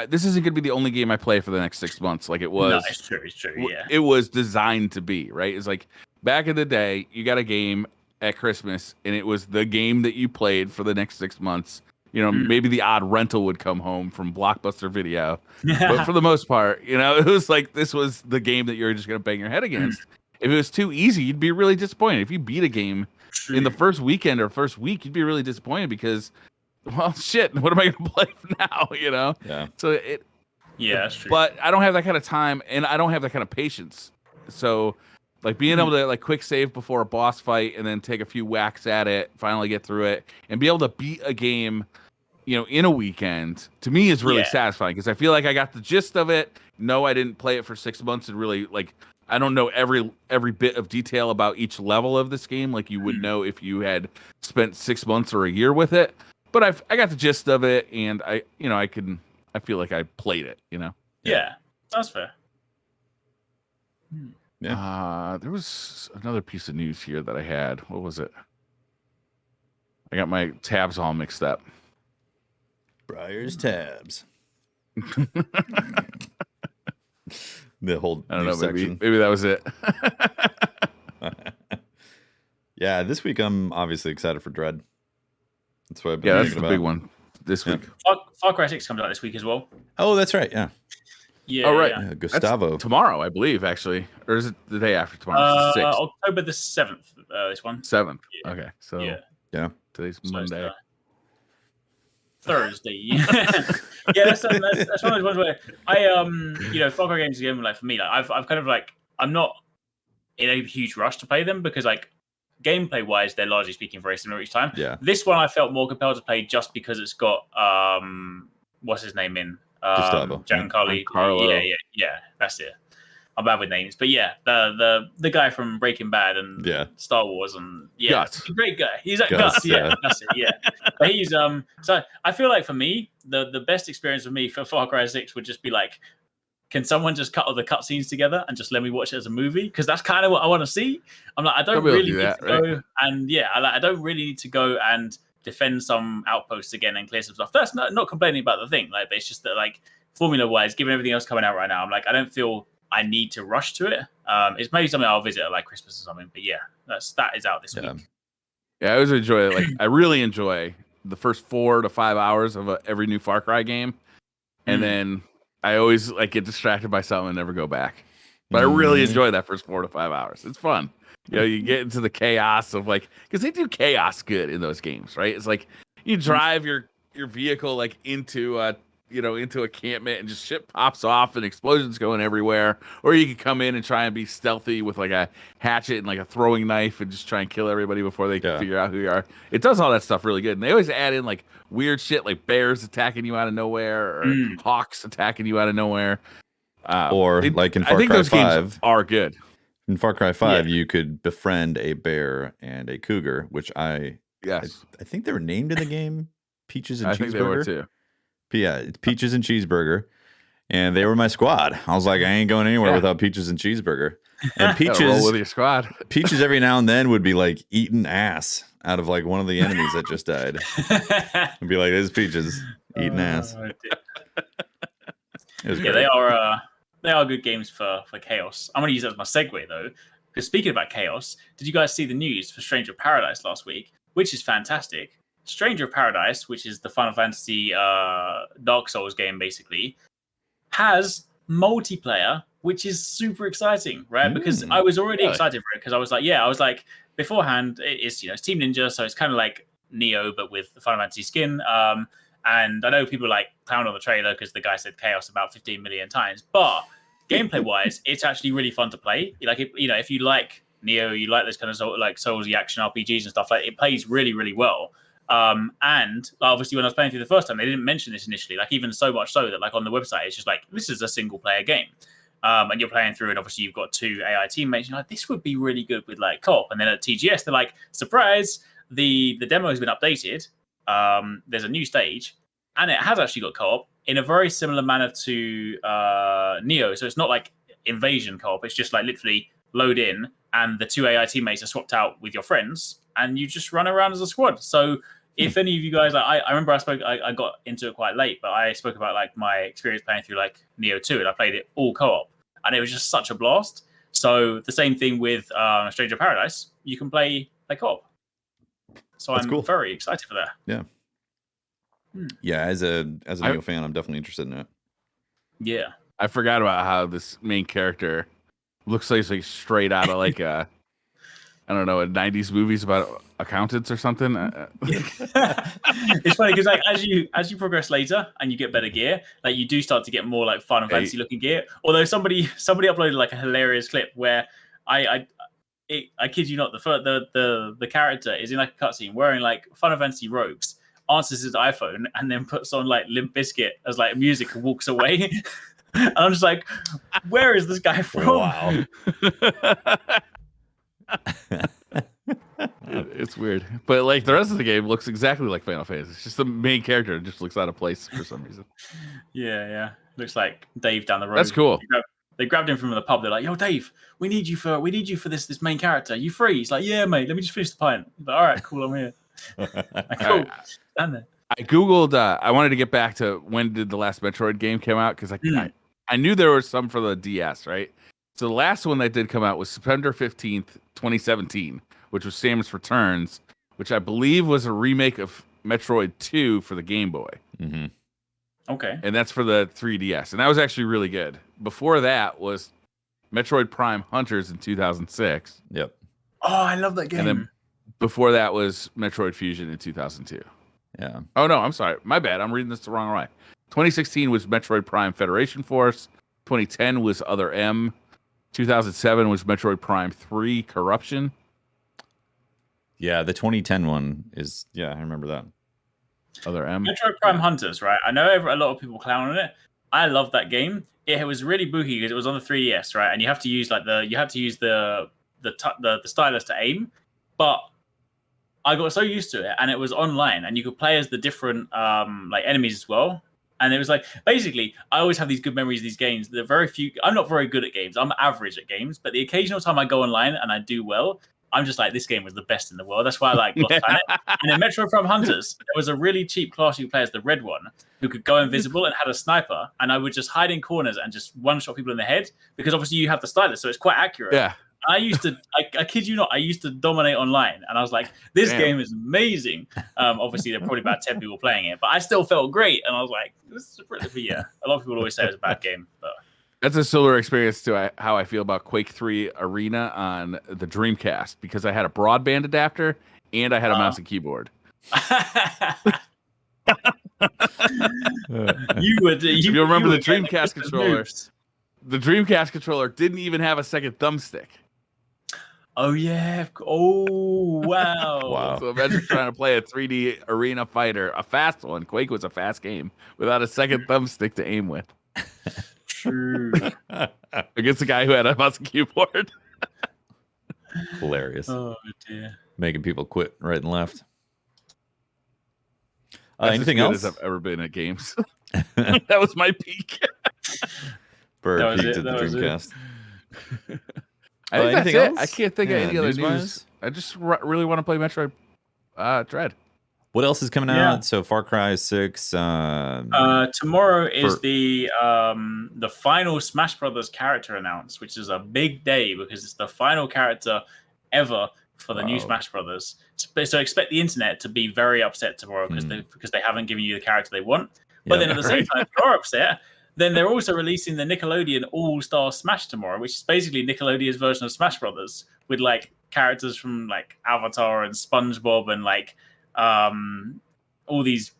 This isn't going to be the only game I play for the next 6 months. Like it was. No, it's true. Yeah, it was designed to be, right. It's like back in the day, you got a game at Christmas, and it was the game that you played for the next 6 months. You know, maybe the odd rental would come home from Blockbuster Video, but for the most part, you know, it was like this was the game that you were just going to bang your head against. If it was too easy, you'd be really disappointed. If you beat a game in the first weekend or first week, you'd be really disappointed because, well, shit, what am I going to play now? You know? Yeah. So that's true. But I don't have that kind of time, and I don't have that kind of patience. So, like being able to like quick save before a boss fight and then take a few whacks at it, finally get through it, and be able to beat a game, you know, in a weekend, to me is really satisfying because I feel like I got the gist of it. No, I didn't play it for 6 months and really like. I don't know every bit of detail about each level of this game like you would know if you had spent 6 months or a year with it. But I got the gist of it, and I feel like I played it, you know. Yeah, that's fair. Yeah. There was another piece of news here that I had. What was it? I got my tabs all mixed up. Briar's tabs. The whole I don't know. section. Maybe that was it. Yeah, this week I'm obviously excited for Dread. That's what I've been that's thinking the about. big one this week. Far Cry 6 comes out this week as well. Oh, that's right. Yeah. Yeah. Oh, right. Yeah. Gustavo. That's tomorrow, I believe, actually. Or is it the day after tomorrow? It's the 6th. October the 7th, this one. 7th. Yeah. Okay. So yeah. Today's Monday. Thursday. That's one of those ones where Far Cry games again, like for me, like I've kind of like I'm not in a huge rush to play them because like gameplay wise they're largely speaking very similar each time. Yeah. This one I felt more compelled to play just because it's got what's his name in Gustavo. Giancarlo. Yeah, that's it. I'm bad with names, but yeah, the guy from Breaking Bad and Star Wars and Gus. He's a great guy. He's like Gus, that's it, yeah. But he's so I feel like for me, the best experience for me for Far Cry 6 would just be like, can someone just cut all the cutscenes together and just let me watch it as a movie? Because that's kind of what I want to see. I'm like, I don't really need to go and I don't really need to go and defend some outposts again and clear some stuff. That's not complaining about the thing, like, but it's just that like formula wise, given everything else coming out right now, I'm like, I don't feel I need to rush to it. It's maybe something I'll visit at like Christmas or something. But yeah, that is out this week. Yeah, I always enjoy it. Like I really enjoy the first 4 to 5 hours of every new Far Cry game, and then I always like get distracted by something and never go back. But I really enjoy that first 4 to 5 hours. It's fun. You know, you get into the chaos of like, because they do chaos good in those games, right? It's like you drive your vehicle like into a campment and just shit pops off and explosions going everywhere. Or you can come in and try and be stealthy with like a hatchet and like a throwing knife and just try and kill everybody before they can figure out who you are. It does all that stuff really good. And they always add in like weird shit like bears attacking you out of nowhere or hawks attacking you out of nowhere. Like in Far Cry 5. Those games are good. In Far Cry 5, you could befriend a bear and a cougar, which I think they were named in the game. Peaches and Cheeseburger. I think they were too. Yeah, Peaches and Cheeseburger, and they were my squad. I was like, I ain't going anywhere without Peaches and Cheeseburger. And Peaches, roll with your squad. Peaches every now and then would be like eating ass out of like one of the enemies that just died, and be like, "This is Peaches eating ass." They are good games for chaos. I'm going to use that as my segue though, because speaking about chaos, did you guys see the news for Stranger of Paradise last week, which is fantastic? Stranger of Paradise, which is the Final Fantasy Dark Souls game, basically, has multiplayer, which is super exciting, right? Because I was already excited for it because I was like, beforehand, it's Team Ninja, so it's kind of like Neo, but with the Final Fantasy skin. And I know people like clown on the trailer because the guy said chaos about 15 million times, but gameplay-wise, it's actually really fun to play. Like, if you like Neo, you like this kind of like Souls-y action RPGs and stuff, like it plays really, really well. And obviously when I was playing through the first time, they didn't mention this initially, like even so much so that like on the website, it's just like, this is a single player game. And you're playing through and obviously you've got 2 AI teammates. You're like, this would be really good with like co-op. And then at TGS, they're like, surprise, the demo has been updated. There's a new stage and it has actually got co-op in a very similar manner to Neo. So it's not like invasion co-op. It's just like literally load in, and the 2 AI teammates are swapped out with your friends, and you just run around as a squad. So if any of you guys, I remember I got into it quite late, but I spoke about like my experience playing through like Neo 2, and I played it all co-op, and it was just such a blast. So the same thing with Stranger Paradise, you can play co-op. So I'm cool. Very excited for that. Yeah. Yeah, as a Neo fan, I'm definitely interested in it. Yeah. I forgot about how this main character looks like straight out of like a, I don't know, a 90s movies about accountants or something. It's funny because like as you progress later and you get better gear, like you do start to get more like Final Fantasy looking gear. Although somebody uploaded like a hilarious clip where I kid you not, the character is in like a cutscene wearing like Final Fantasy robes, answers his iPhone, and then puts on like Limp Bizkit as like music and walks away. And I'm just like, where is this guy from? Wow. It's weird, but like the rest of the game looks exactly like Final Fantasy. It's just the main character just looks out of place for some reason. Yeah, looks like Dave down the road. That's cool. They grabbed him from the pub. They're like, "Yo, Dave, we need you for this main character. You free?" He's like, "Yeah, mate. Let me just finish the pint." He's like, "All right, cool. I'm here." Cool. Stand there. I googled. I wanted to get back to when did the last Metroid game come out because I knew there were some for the DS, right? So the last one that did come out was September 15th, 2017, which was Samus Returns, which I believe was a remake of Metroid 2 for the Game Boy. Mm-hmm. Okay. And that's for the 3DS. And that was actually really good. Before that was Metroid Prime Hunters in 2006. Yep. Oh, I love that game. And then before that was Metroid Fusion in 2002. Yeah. Oh, no, I'm sorry. My bad. I'm reading this the wrong way. 2016 was Metroid Prime Federation Force. 2010 was Other M. 2007 was Metroid Prime 3 Corruption. Yeah, the 2010 one is, I remember that. Other M. Metroid Prime Hunters, right? I know a lot of people clown on it. I love that game. It was really booky because it was on the 3DS, right? And you have to use the stylus to aim. But I got so used to it, and it was online, and you could play as the different like enemies as well. And it was like, basically, I always have these good memories of these games. There are very few. I'm not very good at games. I'm average at games. But the occasional time I go online and I do well, I'm just like, this game was the best in the world. That's why I like Lost Planet. And in Metroid Prime Hunters, there was a really cheap class you could play as the red one who could go invisible and had a sniper. And I would just hide in corners and just one-shot people in the head because obviously you have the stylus, so it's quite accurate. Yeah. I kid you not, I used to dominate online, and I was like, this game is amazing. Obviously, there are probably about 10 people playing it, but I still felt great, and I was like, this is pretty, a lot of people always say it was a bad game. But that's a similar experience to how I feel about Quake 3 Arena on the Dreamcast, because I had a broadband adapter, and I had a mouse and keyboard. You remember the Dreamcast controller. The Dreamcast controller didn't even have a second thumbstick. Oh, yeah. Oh, wow. Wow. So imagine trying to play a 3D arena fighter, a fast one. Quake was a fast game without a second thumbstick to aim with. True. Against a guy who had a mouse and keyboard. Hilarious. Oh, dear. Making people quit right and left. Anything else? As I've ever been at games. That was my peak. Bird peaked at the Dreamcast. I think that's it. I can't think of any other news. I just really want to play Metroid Dread. What else is coming out? So Far Cry 6. Tomorrow is the final Smash Brothers character announced, which is a big day because it's the final character ever for the new Smash Brothers. So expect the internet to be very upset tomorrow because they haven't given you the character they want. But then at the same time, if you're upset, then they're also releasing the Nickelodeon All-Star Smash tomorrow, which is basically Nickelodeon's version of Smash Brothers with like characters from like Avatar and SpongeBob and like all these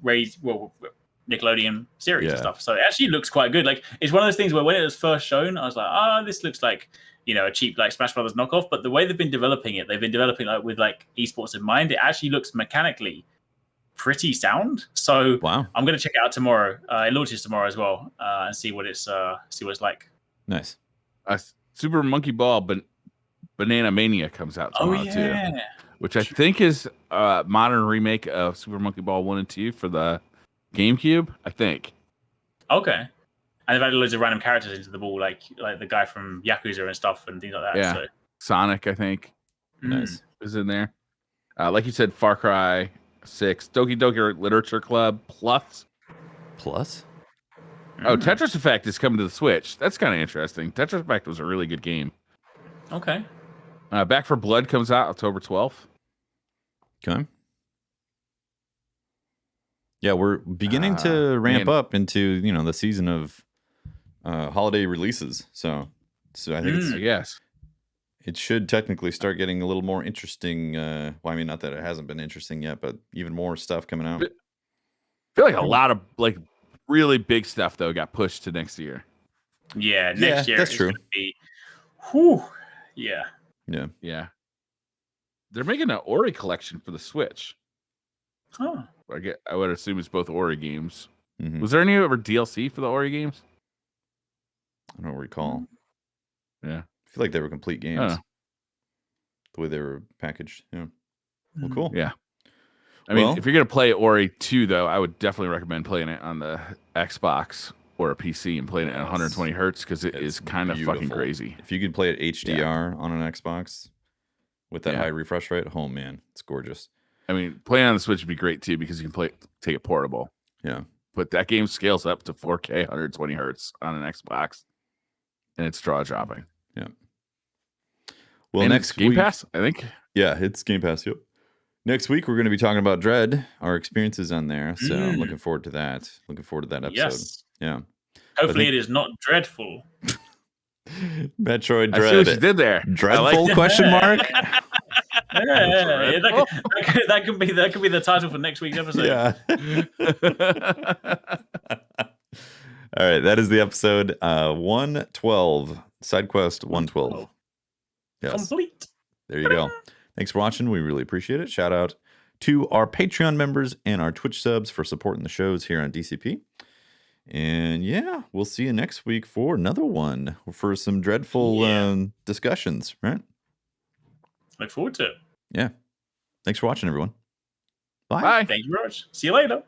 Nickelodeon series and stuff. So it actually looks quite good. Like it's one of those things where when it was first shown, I was like, this looks like a cheap like Smash Brothers knockoff. But the way they've been developing it, like with like esports in mind. It actually looks mechanically pretty sound. So I'm going to check it out tomorrow. It launches tomorrow as well, and see what it's like. Nice. Super Monkey Ball, but Banana Mania comes out tomorrow too, which I think is a modern remake of Super Monkey Ball 1 and 2 for the GameCube, I think. Okay. And they've added loads of random characters into the ball, like the guy from Yakuza and stuff and things like that. Yeah. So. Sonic, I think. Nice. Is in there. Like you said, Far Cry 6, Doki Doki Literature Club Plus. Oh, Tetris Effect is coming to the Switch. That's kind of interesting. Tetris Effect was a really good game. Okay. Back for Blood comes out October 12th. Okay. Yeah, we're beginning to ramp up into the season of holiday releases. So I think I guess it should technically start getting a little more interesting. Well, I mean, not that it hasn't been interesting yet, but even more stuff coming out. I feel like a lot of like really big stuff though got pushed to next year. Yeah, next year that's it's true. Gonna be, whew, yeah. They're making an Ori collection for the Switch. Huh. I would assume it's both Ori games. Mm-hmm. Was there any ever DLC for the Ori games? I don't recall. Yeah, I feel like they were complete games. The way they were packaged. Yeah. Well, cool. Yeah. I mean, if you're gonna play Ori 2, though, I would definitely recommend playing it on the Xbox or a PC and playing it at 120 hertz because it is kind of fucking crazy. If you could play it HDR on an Xbox with that high refresh rate, oh man, it's gorgeous. I mean, playing on the Switch would be great too because you can take it portable. Yeah. But that game scales up to 4K 120 hertz on an Xbox, and it's jaw dropping. Yeah. Well, and next it's Game week, Pass, I think. Yeah, it's Game Pass. Yep. Next week, we're going to be talking about Dread, our experiences on there. So I'm looking forward to that. Looking forward to that episode. Yes. Yeah. Hopefully, it is not dreadful. Metroid Dread. I see what you did there. Dreadful question mark? Yeah, that could be the title for next week's episode. Yeah. All right, that is the episode 112, SideQuest 112. Yes. Complete. There you go. Thanks for watching. We really appreciate it. Shout out to our Patreon members and our Twitch subs for supporting the shows here on DCP. And yeah, we'll see you next week for another one for some dreadful discussions, right? Look forward to it. Yeah. Thanks for watching, everyone. Bye. Bye. Thank you very much. See you later.